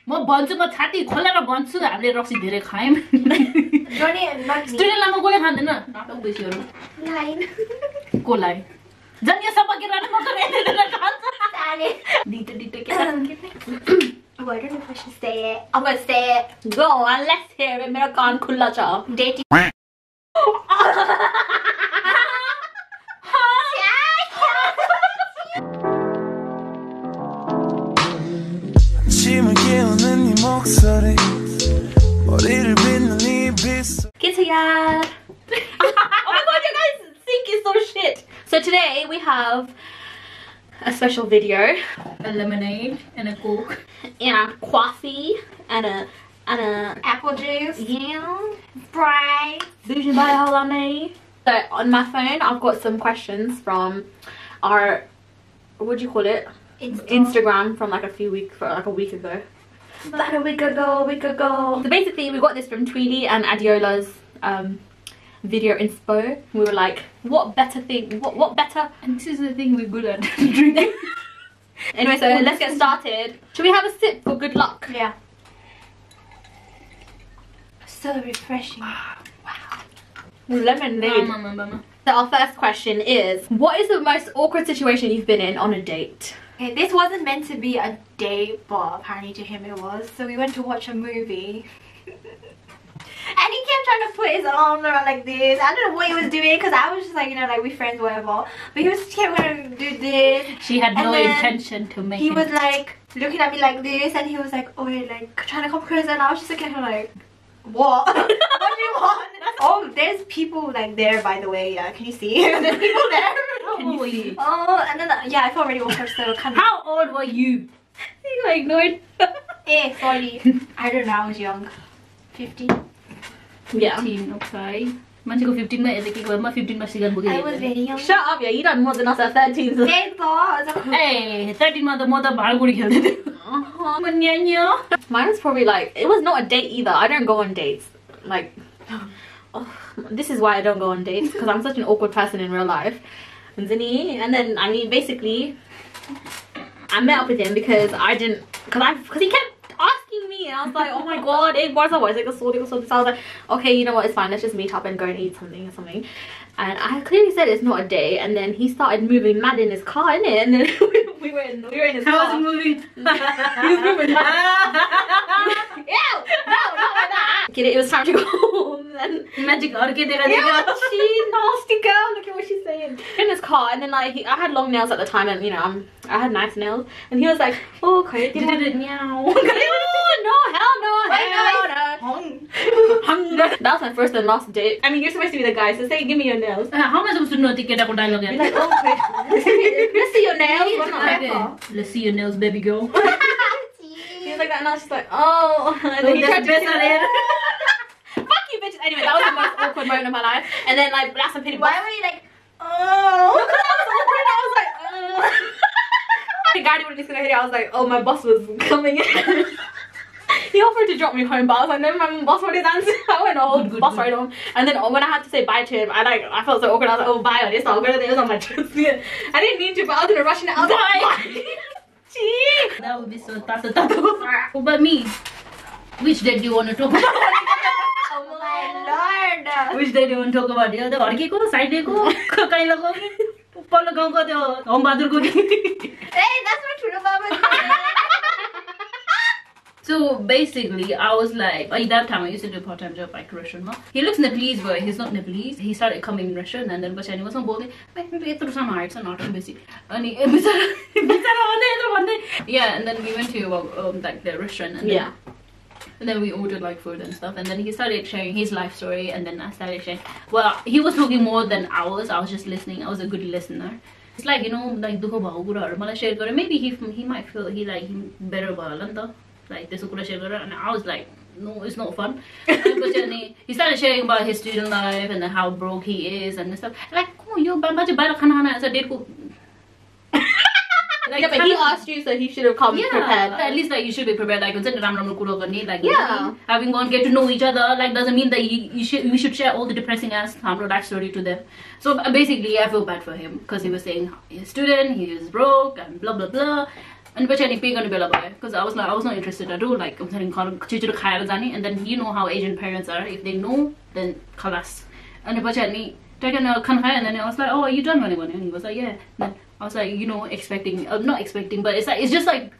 म भन्छु म छाती खोलेर भन्छु हामीले रक्सी धेरै खायौं Johnny and not me. Student लामा कोले खाँदैन नाटक बेसीहरु Line. को लाई जन्य सबै गरेर म त रेलेर खान्छ Sorry. डिटो के Oh, I don't know if I should say it. I'm gonna say it. go on let's hear it मेरो कान खुल्ला छ Dating. Kitayar. Oh my god, you guys think is so shit. So today we have a special video. A lemonade and a coke. And a coffee and a Apple juice. yeah. Sprite. So on my phone I've got some questions from our what do you call it? Instagram from like a week ago. About a week ago. So basically we got this from Tweety and Adiola's video inspo. We were like, what better thing, what better, and this is the thing we're good at drinking. Anyway, so let's get started. Should we have a sip for good luck? Yeah. So refreshing. Wow. Lemonade. So our first question is, what is the most awkward situation you've been in on a date? Okay, this wasn't meant to be a date, but apparently to him it was. So we went to watch a movie. And he kept trying to put his arms around like this. I don't know what he was doing because I was just like, you know, like we friends, whatever. But he was kept going to do this. She had no intention to make it. He was like looking at me like this, and he was like, oh, wait, like trying to come closer, and I was just looking at him like, what? What do you want? Oh, there's people like there, by the way. Yeah, can you see? There's people there. Can you see? Oh, and then yeah, I felt really awkward. So kind of. How old were you? You ignored. Sorry. I don't know. I was young. 15. Yeah. 15, okay. Manchego 15 ma ede ke ma 15 ma sigan boge. I was very young. Shut up, yeah. You don't more than us at 13. So. Hey, 13 ma the mother bhalguri khelte thiyo. Mine was probably like, it was not a date either. I don't go on dates. Like, oh, this is why I don't go on dates, because I'm such an awkward person in real life. And then I mean basically I met up with him because he kept asking me, and I was like, oh my god, so I was like, okay, you know what, it's fine, let's just meet up and go and eat something or something. And I clearly said it's not a date, and then he started moving mad in his car, innit? And then we were in his car. How was he moving? He was moving mad. Ew! No, not like that. Get it? It was time to go home. And magic. Yeah, she nasty girl. Look at what she's saying. In his car, and then like I had long nails at the time, and you know I had nice nails, and he was like, oh, okay, meow. No, hell no, hell no. That was my first and last date. I mean, you're supposed to be the guy, so say, give me your nails. How am I supposed to know the dialogue? Be like, oh, okay. Let's see your nails. Let's see your nails, baby girl. He was like that, and I was just like, oh. And then he tried to piss on it. Fuck you, bitches. Anyway, that was the most awkward moment of my life. And then, like, last time, why were you like, oh? Because I was awkward. I was like, oh. The guy didn't hear. I was like, oh, my boss was coming in. He offered to drop me home, but I was like, never mind, my boss already answered. I went all boss right home. And then when I had to say bye to him, I felt so awkward. I was like, oh, bye, it's all good. It was on my chest. I didn't mean to, but I was gonna rush in. I was like, bye. That would be so tato. What about me? Which day do you want to talk about? Oh my lord. Which day do you want to talk about? The Artinb side day ko? Kahi lagoge? Upar lagaunga tyo Om Bahadur ko. Hey, that's what Chula Baba. So basically, I was like, at that time I used to do a part-time job like Russian. He looks Nepalese, but he's not Nepalese. He started coming in Russian, and then he was not it's not busy. And yeah, and then we went to like the restaurant, and then we ordered like food and stuff, and then he started sharing his life story, and then I started sharing. Well, he was talking more than hours. I was just listening. I was a good listener. It's like, you know, like maybe he might feel he better about like this, and I was like, no, it's not fun. He started sharing about his student life and then how broke he is and stuff. Like, oh, you like, yeah, but he asked you, so he should have come prepared. At least like you should be prepared. Like, having gone get to know each other, like doesn't mean that we should share all the depressing ass life story to them. So basically, I feel bad for him because he was saying he's a student, he is broke, and blah blah blah. And but I pay gonna be like because I was not interested at all. Like I'm telling Chichu khayar jani, and then you know how Asian parents are. If they know, then khalas. And but I taken a khan and then I was like, oh, are you done with anyone? And he was like, yeah. Then I was like, you know, expecting, not expecting, but it's like it's just like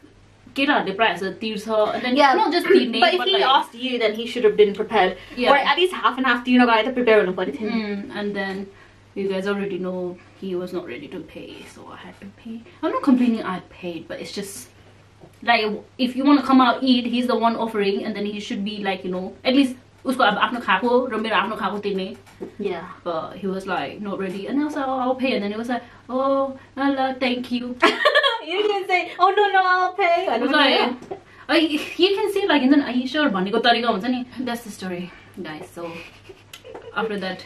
get out depressed, tears her, and then not just the name. But if he asked you, then he should have been prepared. Yeah. Or at least half and half. You know, guys, prepare for it. And then you guys already know he was not ready to pay, so I had to pay. I'm not complaining I paid, but it's just like if you want to come out eat, he's the one offering, and then he should be like, you know, at least usko ab afno khako ra mero afno khako tine. Yeah. But he was like not ready, and I was like, oh, I'll pay, and then he was like, oh, Allah, thank you. You didn't say, oh no, I'll pay. I was like, you can see like, and then are you sure bhaneko tarika huncha ni? That's the story, guys. So after that,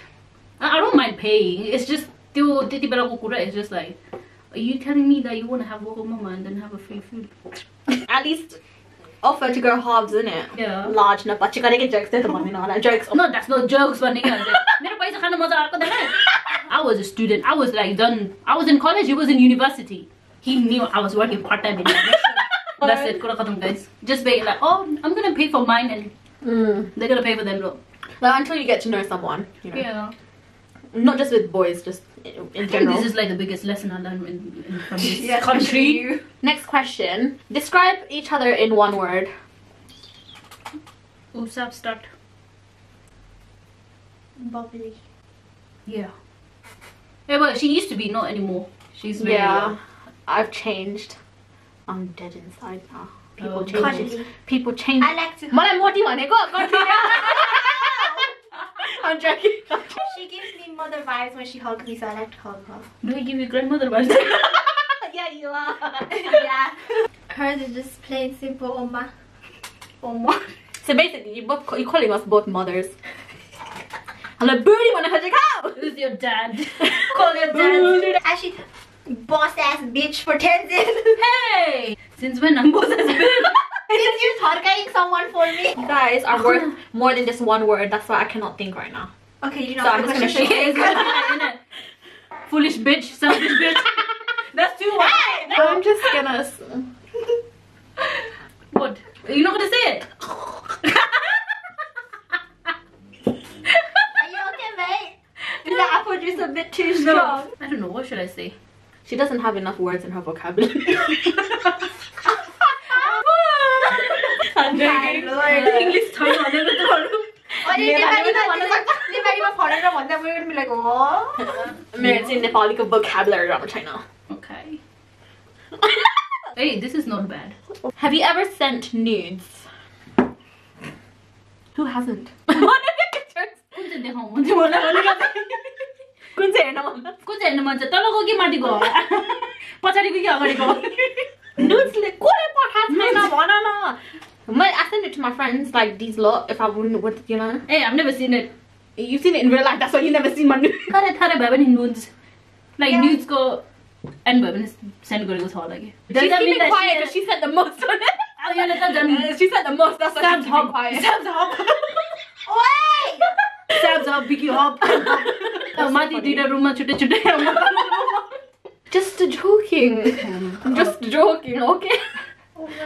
I don't mind paying. It's just त्यति बेलाको कुरा is just like, are you telling me that you want to have Wagamama and then have a free food? At least offer to go halves, isn't it? Yeah. Large enough, but you gotta get jokes. There's the money, not jokes. No, that's not jokes, but I was a student. I was like done. I was in college. He was in university. He knew I was working part time in That's it. Guys. Just be like, oh, I'm gonna pay for mine, and they're gonna pay for them. Like, until you get to know someone, you know. Yeah. Not just with boys, just in general. This is like the biggest lesson I learned from this country. Next question. Describe each other in one word. Sabs, start. Bubbly. Yeah. Yeah, but she used to be, not anymore. She's very I've changed. I'm dead inside now. People change. People change. I like to. I'm joking. She gives me mother vibes when she hugs me, so I like to hug her. Do I give you grandmother vibes? Yeah, you are. Yeah. Hers is just plain simple, Oma. Oma. So basically, you're calling us both mothers. I'm like, booty when I hug you. Who's your dad? Call your dad. Actually, boss ass bitch for Tenzin. Hey! Since when I'm boss ass bitch? Since you're targeting someone for me. You guys are worth more than just one word. That's why I cannot think right now. Okay, you know. So I'm just gonna shake it. Foolish bitch, selfish bitch. That's too much. Hey, no. I'm just gonna. What? You're not gonna say it. Are you okay, mate? Is that apple juice a bit too strong? I don't know. What should I say? She doesn't have enough words in her vocabulary. I'm joking. English tongue on it. We're gonna be like, oh. It's in Nepali vocabulary around China. Okay. Hey, this is not bad. Have you ever sent nudes? Who hasn't? Nudes like I send it to my friends, like these lot, if I wouldn't, you know. Hey, I've never seen it. You've seen it in real life, that's why you never seen my nudes. Nudes. Like nudes go and women send go like. She's keeping quiet, but she said the most on it. She said the most, that's why she's keeping quiet. Sabs hop. Wait! Sabs hop, Biki hop. Mati did room Just joking. I'm just joking, okay?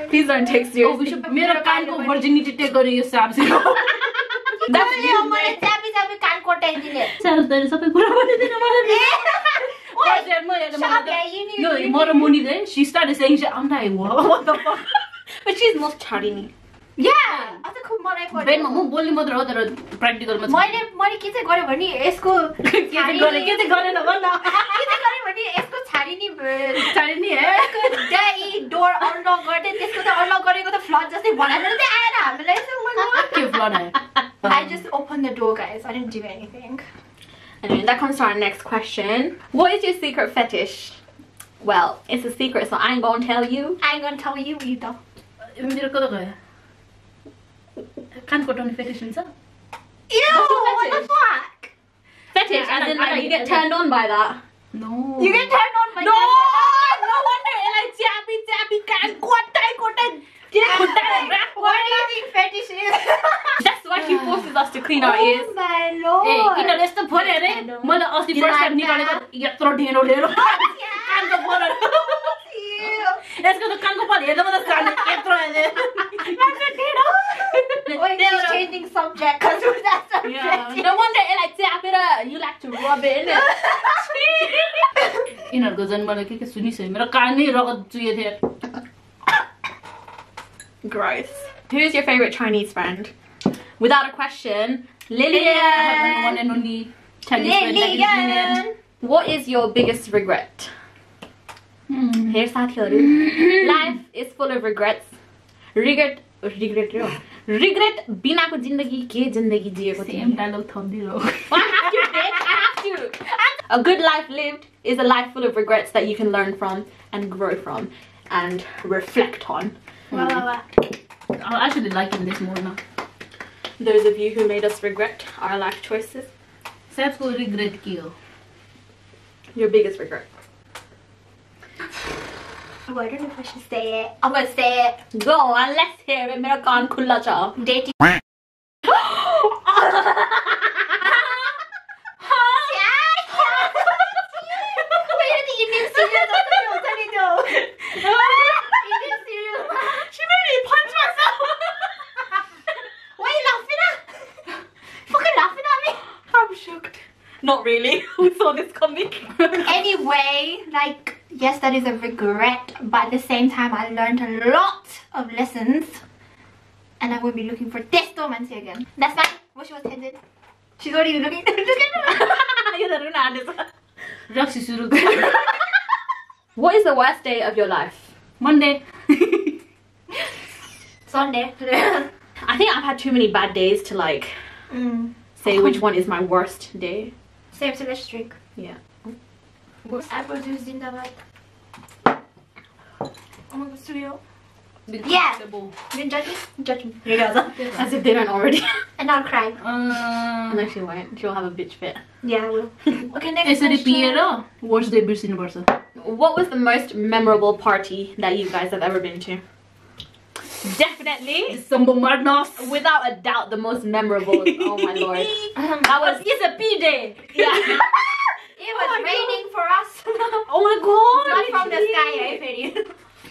Please don't take seriously. Oh, we should mirror kanko virginity take gare yo Sabs. That's you, my Sabs kanko take dile. Sabs there sabai kura bhanidina मलाई. No, more money there. She started saying shit. I'm like, what the fuck? But she's most charini. Yeah. I think मलाई पर्छ. बेनमा म बोल्ने मात्र हो तर प्र्याक्टिकलमा मैले के चाहिँ गरे भने यसको के चाहिँ गरेन भन्न. के चाहिँ गरे भने यसको छाडिनी हे दाइ डोर अनलक गर्दै त्यसको त अनलक गरेको त फ्लड जस्तै बनाएर चाहिँ आएर हामीलाई के फ्लड आयो. I just opened the door, guys. I didn't do anything. Anyway, that comes to our next question. What is your secret fetish? Well, it's a secret, so I ain't gonna tell you. I ain't gonna tell you either. मेरो कता गयो? कान कोटाउने fetish हुन्छ? Ew! What the fuck? Fetish, as in like you get turned on by that. No. You get turned on by that? No wonder. Like chappy, can kotai. What do you think fetish is? That's why she forces us to clean our ears. Oh my lord. Hey, you know that's the point, right? Mala asli first time nikaleko yatro dhero. यसको त कानको पाल हेर्दा मात्र सानो यत्रो हेर्दै Wait, she's changing subject because that's yeah. No wonder like you like to rub it in. यिनीहरुको जन्मले के सुनिसै मेरो कान नै रगत चुहे थियो. Gross. Who's your favorite Chinese friend? Without a question, Lillian. One and only Chinese friend. Lillian. What is your biggest regret? Here's that. Life is full of regrets. Regret bina ko zindagi ke zindagi jiyeko thiyo. Same dialogue thomdiro. I have to. A good life lived is a life full of regrets that you can learn from and grow from and reflect on. I actually liking this more now. Those of you who made us regret our life choices. Sabs ko regret kiyo. Your biggest regret. Oh, I don't know if I should say it. I'm gonna say it. Go on, let's hear it. Mera kaan khulla cha. Dating. She made me punch myself. Why are you laughing at? Fucking laughing at me? I'm shocked. Not really. Who saw this coming? Anyway, like, yes, that is a regret, but at the same time, I learned a lot of lessons, and I won't be looking for this romancy again. That's fine. What she was Tenzin. She's already looking. What is the worst day of your life? Monday. Sunday. I think I've had too many bad days to like say which one is my worst day. Same, so let's drink. Yeah. Apple juice in the light. Oh my god, studio. Yeah. You judge me? Judge me. As if they don't already. And I'll cry. No, she won't. She'll have a bitch fit. Yeah, I will. Okay, next question. Worst day in person. What was the most memorable party that you guys have ever been to? Definitely. December madness. Without a doubt, the most memorable. Oh my lord. That was. It's a P-day. Yeah. It was raining for us. Oh my god. Not from the sky, eh?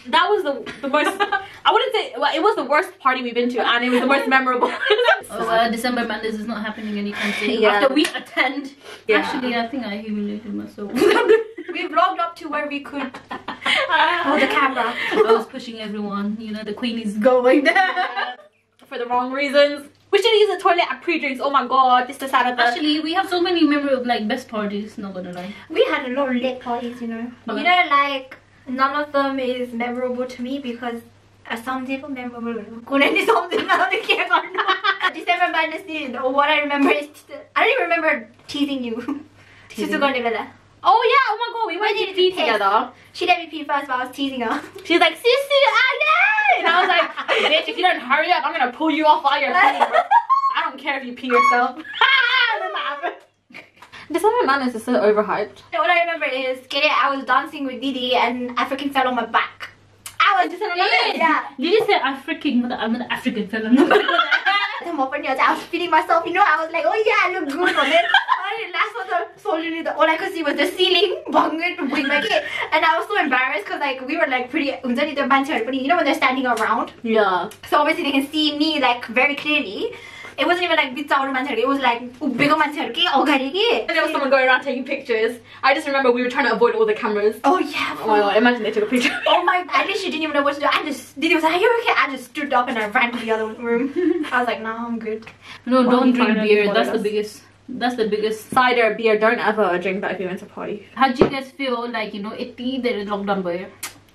That was the most. I wouldn't say. Well, it was the worst party we've been to, and it was the most memorable. December madness is not happening anytime soon. Yeah. After we attend. Yeah. Actually, I think I humiliated myself. We vlogged up to where we could. Hold the camera. I was pushing everyone. You know, the queen is going there. For the wrong reasons. We should use the toilet at pre-drinks. Oh my god, this is sad. Actually, we have so many memories of like best parties. Not gonna lie. We had a lot of lit parties, you know. Okay. You know, like none of them is memorable to me because some people memorable. December madness. What I remember is I don't even remember teasing you. Oh yeah, oh my god, we went to pee together. She let me pee first, but I was teasing her. She's like, Sissy, and I was like, bitch, if you don't hurry up, I'm gonna pull you off while you're peeing, bro. I don't care if you pee yourself. December madness is so overhyped. What I remember is, I was dancing with Didi and I freaking fell on my back. I was December madness. Yeah. Did you say I'm an African fell on my back? I was feeling myself, you know, I was like, oh yeah, I look good on it. All I could see was the ceiling, and I was so embarrassed because like we were like pretty, you know when they're standing around? Yeah. So obviously they can see me like very clearly. It wasn't even like it was like and there was someone going around taking pictures. I just remember we were trying to avoid all the cameras. Oh yeah. Oh my god, imagine they took a picture. Oh my god. At least she didn't even know what to do. Didi was like, are you okay? I just stood up and I ran to the other room. I was like, no, I'm good. No, don't drink beer. That's the biggest. That's the biggest. Cider, beer, don't ever drink that if you went to a party. How do you guys feel like, you know, there is lockdown boy?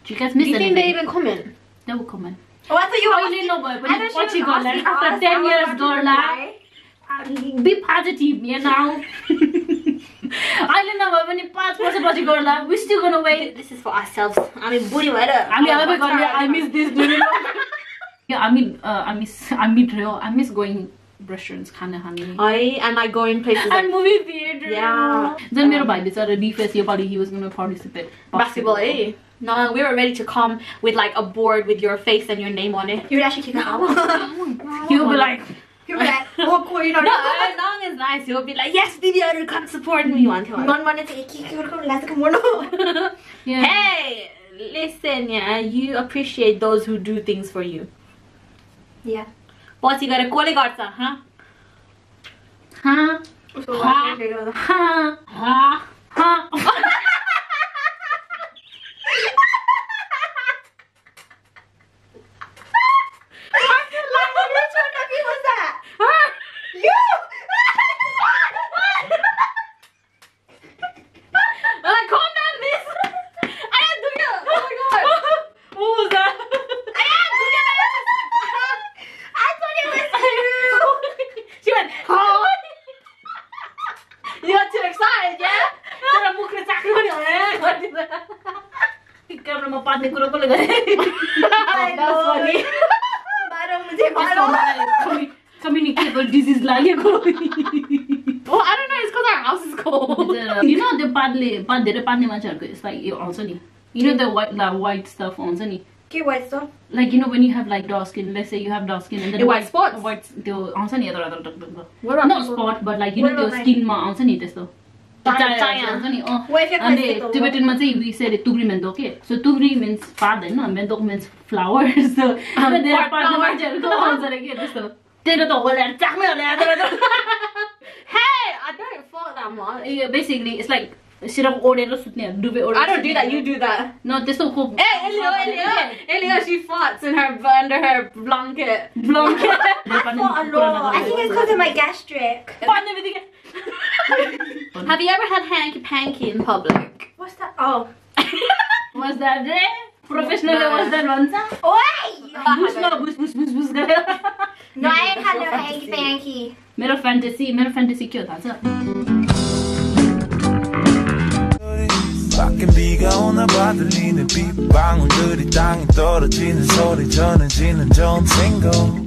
Do you guys miss anything? Do you think they even comment? They will comment. Oh, I thought you were didn't know, but what you got like after 10 years, girl, be positive, you know. I don't know, but when you pass, we're still gonna wait. This is for ourselves. I mean, booty weather. I miss this. Yeah, I miss going restaurants, kinda honey. I like going places and movie theater. Yeah. Then my brother decided he was gonna participate. Basketball, eh? No, we were ready to come with like a board with your face and your name on it. You would actually kick us out. He'll be like, oh cool, you know. No, Nong is nice. He'll be like, yes, Vivian, come support me. Hey, listen, yeah, you appreciate those who do things for you. Yeah. What's he gonna call it, huh? Huh? Communicable disease like oh, I don't know, it's because our house is cold. You know the it's like also you know the white stuff also okay, white stuff. Like you know when you have like dark skin, let's say you have dark skin and then white spots. Not spot but like you know the skin ma also this though. And the Tibetan we said tugri mendo, okay? So tugri means father, no? Mendo means flowers. So there are partner hey, I don't fuck that much. Yeah, basically, it's like I don't do that, you do that. No, this is cool. Hey, Elio, she farts in her under her blanket. I think it's because of my gastric. Have you ever had hanky panky in public? What's that? Oh. Was that there? Professionally, was that one time? Oi! No, I ain't had no hanky panky. Mera fantasy cute, that's it. 밖에 비가 오나 봐 들리는 빗방울들이 땅에 떨어지는 소리 전해지는 전생고